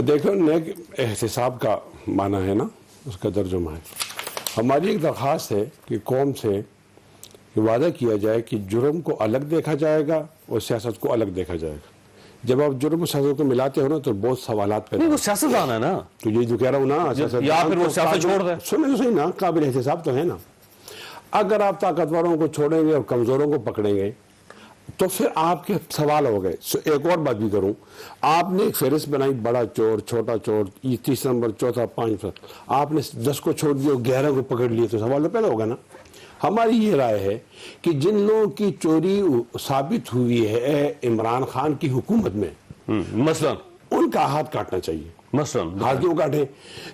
देखो, नेक एहतिसाब का माना है ना, उसका तर्जुमा है। हमारी एक दरख्वास्त है कि कौम से वादा किया जाए कि जुर्म को अलग देखा जाएगा और सियासत को अलग देखा जाएगा। जब आप जुर्म और सियासत को मिलाते हो ना तो बहुत सवालात पैदा नहीं, वो होते हैं। सियासतदान है ना, तो यही तो कह रहा हूँ ना, सियासतदान या फिर वो तो सियासत छोड़ दें। सुने तो सही ना, काबिल एहतिसाब तो है ना। अगर आप ताकतवरों को छोड़ेंगे और कमजोरों को पकड़ेंगे तो फिर आपके सवाल हो गए। एक और बात भी करूं, आपने एक फहरिस्त बनाई, बड़ा चोर, छोटा चोर, 30 नंबर, चौथा, 5, आपने 10 को छोड़ दिया, 11 को पकड़ लिए, तो सवाल तो पैदा होगा ना। हमारी ये राय है कि जिन लोगों की चोरी साबित हुई है इमरान खान की हुकूमत में, मसलन उनका हाथ काटना चाहिए। मसलन हाथ क्यों काटे?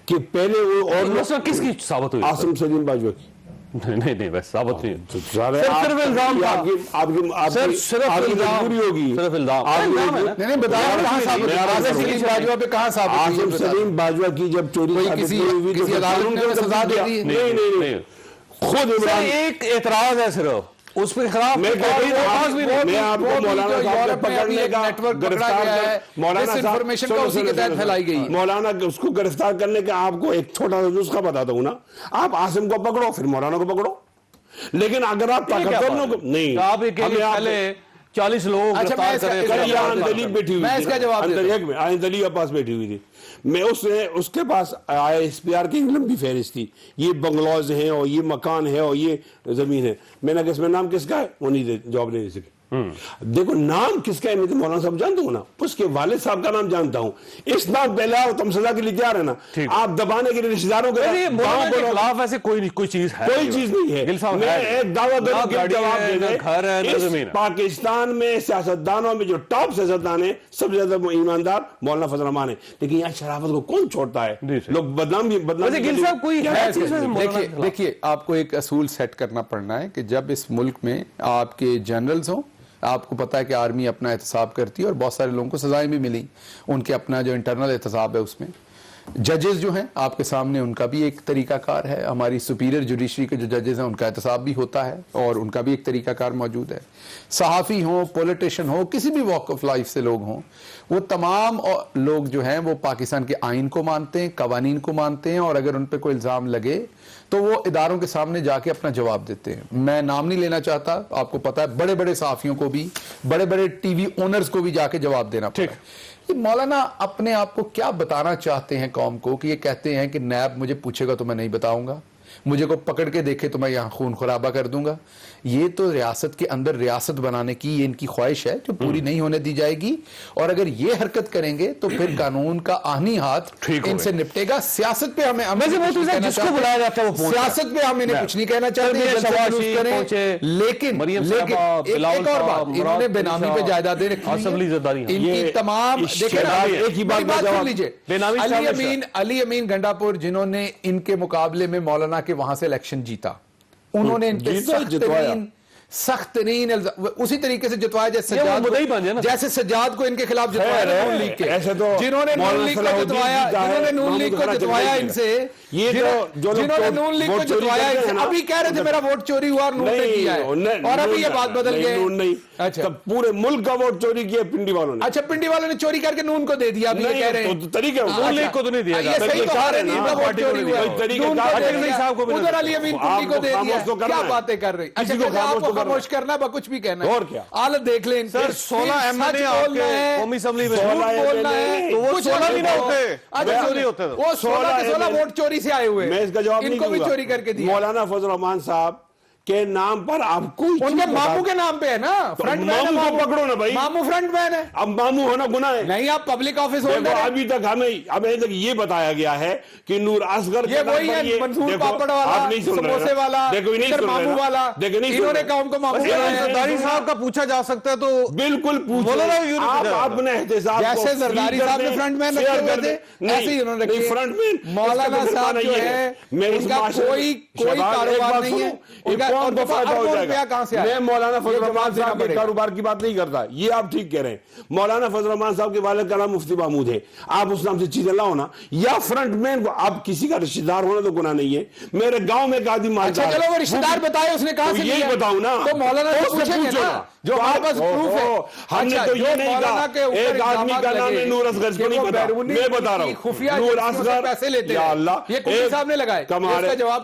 कि पहले वो और मसलन किसकी साबित हुई? आसिम सलीम बाजवा की नहीं वैसे साबित नहीं। तो सारे सिर्फ आप- इल्जाम था। आपकी सिर्फ आपकी इल्जाम। मजबूरी होगी। सिर्फ इल्जाम। आपकी इल्जाम है ना? मजबूरी- नहीं, बताइए कहाँ साबित हुई? मैं आसिम सलीम बाजवा पे कहाँ साबित हुई? आसिम ये बता। सलीम बाजवा की जब चोरी कोई साबित किसी- नहीं हुई तो किसी फिर अदालत कानून ने के सजा सजा दे दिया। दी है? नहीं, खुद सर, इमरान एक एतराज है सिर्फ उस पे खिलाफ। मैं कहता हूं, मैं आपको मौलाना साहब को पकड़ने का नेटवर्क पकड़ा गिरफ्तार गया है, कर मौलाना साहब डिसइंफॉर्मेशन का उसी के तहत फैलाई गई है। मौलाना उसको गिरफ्तार करने का आपको एक छोटा सा नुस्खा बताता हूं ना। आप आसिम को पकड़ो, फिर मौलाना को पकड़ो। लेकिन अगर आप ताकतवर को नहीं, आप एक हमें आप- पहले 40 लोग अच्छा, मैं गिरफ्तार इसका- करें, इसका फिर जवाब आप- अंदलीब बैठी हुई मैं थी इसका ना, जवाब देता हूं। एक में अंदलीब के पास बैठी हुई थी। मैं उसके पास ISPR की लंबी फहरिस्त थी, ये बंगलौज हैं और ये मकान है और ये जमीन है। मैंने कहा इसमें नाम किसका है? वो नहीं जवाब नहीं दे सके। देखो नाम किसका है, मैं तो मौलाना साहब जानता हूँ ना, उसके वालिद साहब का नाम जानता हूँ। इस नाम पहले आओ, तुम सजा के लिए तैयार है ना। ठीक। आप दबाने के लिए रिश्तेदारों के नहीं, मौलाना गाँव के को- खिलाफ ऐसे कोई चीज है कोई चीज नहीं है। गिल साहब, मैं है। एक दावा ना करूं कि गाड़ी जवाब है, दे ना दें। घर है, ना इस जमीन है। पाकिस्तान में सियासतदानों में जो टॉप सियासतदान है, सबसे ज्यादा ईमानदार मौलाना फजल रहमान है। लेकिन यहाँ शराफत को कौन छोड़ता है? जी, सही। लोग बदनाम वैसे गिल साहब कोई क्या है है? चीज़ है मौलाना के देखिए खिलाफ? देखिए, आपको एक असूल सेट करना पड़ना है कि जब इस मुल्क में आपके जनरल्स हों, आपको पता है कि आर्मी अपना एहतसाब करती है और बहुत सारे लोगों को सजाएं भी मिली, उनके अपना जो इंटरनल एहतसाब है उसमें। जजेस जो हैं आपके सामने, उनका भी एक तरीकाकार है। हमारी सुपीरियर जुडिशरी के जो जजेस हैं उनका एहतसाब भी होता है और उनका भी एक तरीकाकार मौजूद है। सहाफ़ी हों, पॉलिटिशियन हो, किसी भी वॉक ऑफ लाइफ से लोग हों, वो तमाम लोग जो हैं वो पाकिस्तान के आइन को मानते हैं, कवानीन को मानते हैं, और अगर उन पर कोई इल्ज़ाम लगे تو وہ اداروں کے سامنے جا کے اپنا جواب دیتے ہیں. میں نام نہیں لینا چاہتا, آپ کو پتا ہے بڑے بڑے صحافیوں کو بھی, بڑے بڑے ٹی وی اونرز کو بھی جا کے جواب دینا پڑا. یہ مولانا اپنے آپ کو کیا بتانا چاہتے ہیں قوم کو کہ یہ کہتے ہیں کہ نیب مجھے پوچھے گا تو میں نہیں بتاؤں گا, مجھے کو پکڑ کے دیکھے تو میں یہاں خون خرابہ کر دوں گا. یہ تو ریاست کے اندر ریاست بنانے کی یہ ان کی خواہش ہے جو پوری نہیں ہونے دی جائے گی, اور اگر یہ حرکت کریں گے تو پھر قانون کا آہنی ہاتھ ان سے نپٹے گا. سیاست پہ ہمیں سیاست پہ ہم انہیں کچھ نہیں کہنا چاہتے, لیکن ایک اور بات, انہوں نے بے نامی پہ جائیدادیں رکھی, ان کی تمام علی امین گنڈا پور جنہوں نے ان کے مقابلے میں مولانا کے وہاں سے الیکشن جیتا, انہوں نے ان پہ سخت ترین اسی طریقے سے جتوایا جیسے سجاد کو ان کے خلاف جتوایا نون لیگ کے, جنہوں نے نون لیگ کو جتوایا ان سے, جنہوں نے نون لیگ کو جتوایا ان سے, ابھی کہہ رہے تھے میرا ووٹ چوری ہوا اور نون نے کیا ہے, اور ابھی یہ بات بدل گئے. اچھا پورے ملک کا ووٹ چوری کیا پنڈی والوں نے. اچھا پنڈی والوں نے چوری کر کے نون کو دے دیا, ابھی یہ کہہ رہے ہیں طریقہ نون لیگ کو تو نہیں دیا یہ صحیح تو رہے نہیں, ووٹ چوری ہوا ادھر علی امین پنڈی کو دے دیا, کیا باتیں کر رہے ہیں. اچھا آپ کو خاموش کرنا ہے, کچھ بھی کہنا ہے, اور کیا حالت دیکھ لیں. سر 16 ایم این اے آپ کے قومی اسمبلی میں بولنا ہے تو وہ 16 بھی نہ ہوتے, اچھا چوری ہوتے, وہ 16 کے 16 ووٹ چوری سے آئے ہوئے, میں اس کا جواب ان کو بھی چوری کر کے دیا. مولانا فضل الرحمان صاحب کے نام پر آپ کوئی ان کے ماموں کے نام پہ ہے نا, فرنٹ مین ہے, ماموں کو پکڑو نا بھائی, ماموں فرنٹ مین ہے. اب ماموں ہونا گناہ ہے نہیں, آپ پبلک آفس ہولڈر ہیں. ابھی تک ہمیں تک یہ بتایا گیا ہے کہ نور اصغر یہ وہی ہے منصور پاپڑ والا, سموسے والا, ادھر ماموں والا, انہوں نے قوم کو ماموں بنایا. زرداری صاحب کا پوچھا جا سکتا ہے تو بالکل پوچھو, آپ اپنے احتساب جیسے زرداری صاحب نے فرنٹ مین رکھے ہوئے تھے ایسے ہی انہوں نے رکھے. فرنٹ مین مولانا صاحب جو ہے ان کا کوئی کاروبار نہیں ہے, میں مولانا فضل الرحمان صاحب کے کاروبار کی بات نہیں کرتا, یہ آپ ٹھیک کہہ رہے ہیں. مولانا فضل الرحمان صاحب کے والد کا نام مفتی محمود ہے, آپ اس نام سے چیزیں لاؤ نا, یا فرنٹ مین کو آپ کسی کا رشتہ دار ہونا تو گناہ نہیں ہے. میرے گاؤں میں ایک آدمی مالدار, اچھا چلو وہ رشتہ دار بتائے اس نے کہاں سے یہی بتاؤں نا, تو مولانا سے پوچھیں گے نا جو ہمارے پاس پروف ہے. ہم نے تو یہ نہیں کہا ایک آدمی کا نام ہے نور اصغر, اس کو نہیں پتا, میں بتا رہا ہوں نور اصغر پیسے لیتے یا اللہ, یہ کوئی صاحب نے لگائے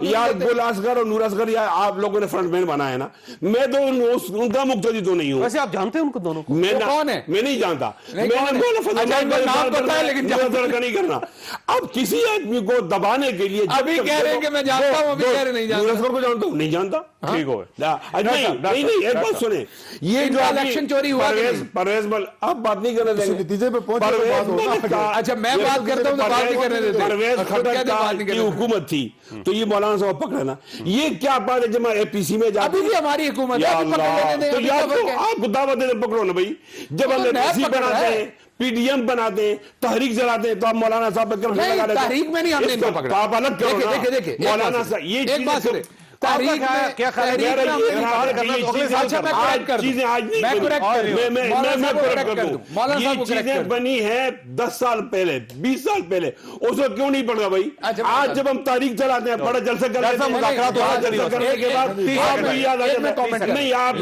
یار گل اصغر اور نور اصغر یا آپ لوگوں نے فرنٹ مین بنایا نا, میں تو ان کا مقتدی تو نہیں ہوں. ویسے آپ جانتے ہیں ان کو دونوں کو, میں کون ہے, میں نہیں جانتا, میں نے مولانا فضل الرحمان نام پتا ہے لیکن کا نہیں کرنا. اب کسی آدمی کو دبانے کے لیے ابھی کہہ رہے ہیں کہ میں جانتا ہوں, ابھی کہہ رہے نہیں جانتا. نور اصغر کو جانتا ہوں, نہیں جانتا, ٹھیک ہو نہیں, ایک بات سنیں, یہ جو الیکشن چوری ہوا پرویز مل, آپ بات نہیں کرنے دیں گے نتیجے پہ پہنچے. اچھا میں بات کرتا ہوں تو بات نہیں کرنے دیتے. پرویز خٹک کی حکومت تھی تو یہ مولانا صاحب پکڑے نا, یہ کیا بات ہے جب اے پی سی میں جاتے ابھی بھی ہماری حکومت ہے, تو یا تو آپ کو دعوت دے پکڑو نا بھائی. جب ہم اے پی سی بناتے ہیں, پی ڈی ایم بناتے ہیں, تحریک چلاتے ہیں, تو آپ مولانا صاحب پہ کرم لگا لیتے ہیں. تحریک میں نہیں ہم نے ان کو پکڑا, آپ الگ کرو نا. دیکھیں مولانا صاحب یہ ایک بات سنیں, تحریک میں کیا خیال چیزیں بنی ہیں 10 سال پہلے 20 سال پہلے, اس کو کیوں نہیں پڑھا بھائی. آج جب ہم تاریخ چلاتے ہیں بڑا جلسہ کرنے کے بعد نہیں آپ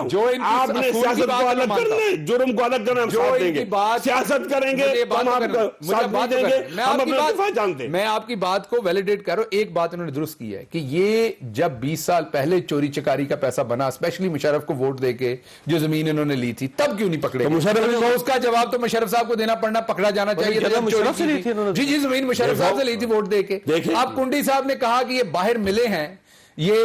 جو آپ نے سیاست کو الگ کرنا ہے, جرم کو الگ کرنا, ہم ساتھ دیں گے, سیاست کریں گے, ہم آپ کا ساتھ دیں گے, ہم اپنا دفاع جانتے ہیں. میں آپ کی بات کو ویلیڈیٹ کرو. ایک بات انہوں نے درست کی ہے کہ یہ جب 20 سال پہلے چوری چکاری کا پیسہ بنا, اسپیشلی مشرف کو ووٹ دے کے جو زمین انہوں نے لی تھی, تب کیوں نہیں پکڑے؟ اس کا جواب تو مشرف صاحب کو دینا پڑنا, پکڑا جانا چاہیے. جی زمین مشرف صاحب سے لی تھی ووٹ دے کے. آپ کنڈی صاحب نے کہا کہ یہ باہر ملے ہیں, یہ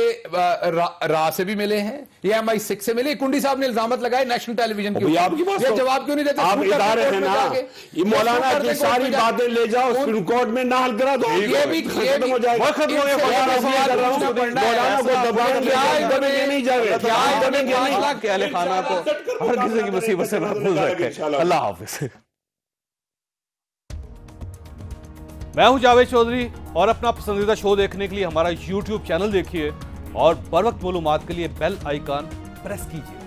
راہ سے بھی ملے ہیں, یہ MI6 سے ملے. کنڈی صاحب نے الزامت لگائے نیشنل ٹیلی ویژن کی, یہ جواب کیوں نہیں دیتے؟ آپ ادارے ہیں نا, یہ مولانا کی ساری باتیں لے جاؤ سپریم کورٹ میں نہ حل کرا دو, یہ بھی ختم ہو جائے گا. مولانا کو دبانے نہیں جائے کہ اہل خانہ کو ہر کسی کی مصیبت سے محفوظ رکھے. اللہ حافظ. میں ہوں جاوید چودھری, اور اپنا پسندیدہ شو دیکھنے کے لیے ہمارا YouTube چینل دیکھیے, اور بر وقت معلومات کے لیے بیل آئیکن پریس کیجیے.